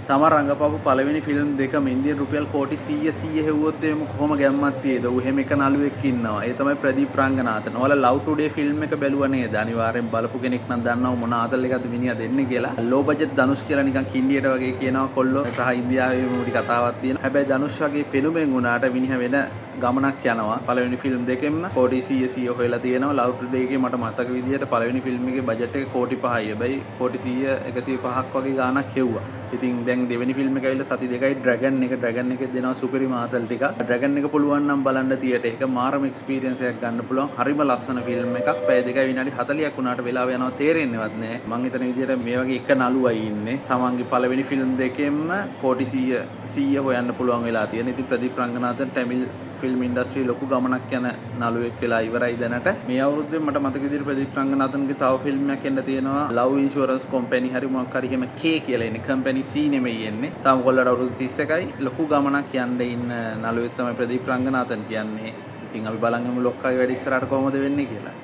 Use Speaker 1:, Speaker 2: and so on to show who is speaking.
Speaker 1: තමන් රංගපාපු පළවෙනි ෆිල්ම් දෙකම ඉන්දියන් රුපියල් කෝටි 100 හෙව්වොත් එහෙම කොහොම ගැම්මක් තියේද? ඌ එහෙම එක නළුවෙක් ඉන්නවා. ඒ තමයි ප්‍රදීප් රංගනාථන්. ඔයාලා ලව් ටුඩේ ෆිල්ම් එක බැලුවා නේද? අනිවාර්යෙන් බලපු කෙනෙක් නම් දන්නවා මොන ආතල් එකක්ද මිනිහා දෙන්නේ කියලා. ලෝ බජට් ධනුෂ් කියලා නිකන් කින්ඩියට වගේ කියනවා කොල්ලෝ සහ ඉන්දියාවේ මුටි කතාවක් තියෙනවා. හැබැයි ධනුෂ් වගේ පෙනුමෙන් උනාට මිනිහා වෙන ගමනක් යනවා. පළවෙනි ෆිල්ම් දෙකෙන්ම කෝටි 100 හොයලා තියෙනවා. ලව් ටුඩේ එකේ මට මතක විදියට පළවෙනි ෆිල්ම් එකේ බජට් එක කෝටි 5යි. හැබැයි කෝටි 100 105ක් වගේ ගාණක් හෙව්වා. ඉතින් දැන් දෙවෙනි ෆිල්ම් එක ඇවිල්ලා සති දෙකයි ඩ්‍රැගන් එකේ දෙනවා සුපිරිම ආතල් ටික. ඩ්‍රැගන් එක පුළුවන් නම් බලන්න තියට. ඒක මාරම එක්ස්පීරියන්ස් එකක් ගන්න පුළුවන්. හරිම ලස්සන ෆිල්ම් එකක්. පැය දෙකයි විනාඩි 40ක් වුණාට වෙලාව යනවා තේරෙන්නේවත් නැහැ. මං හිතන විදියට මේ වගේ එක නළුවයි ඉන්නේ. තමන්ගේ පළවෙනි ෆිල්ම් දෙකෙන්ම කෝටි 100 හොයන්න පුළුවන් වෙලා තියෙන. ඉතින් ප්‍රදීප් රංගනාථන් ටැමිල් ෆිල්ම් ඉන්ඩස්ට්‍රි ලොකු ගමනක් යන නළුවෙක් වෙලා ඉවරයි දැනට. මේ අවුරුද්දේ මට මතක විදිහට ප්‍රදීප් රංගනාථන්ගේ තව ෆිල්ම් එකක් එන්න තියෙනවා. ලව් ඉන්ෂුරන්ස් කම්පැනි හරි මොකක් හරි එහෙම K කියලා එන්නේ. කම්පැනි C නෙමෙයි එන්නේ. තාම කොල්ලට අවුරුදු 31යි. ලොකු ගමනක් යන්න ඉන්න නළුවෙක් තමයි ප්‍රදීප් රංගනාථන් කියන්නේ. ඉතින් අපි බලන් යමු ලොක්කගේ වැඩ ඉස්සරහට කොහොමද වෙන්නේ කියලා.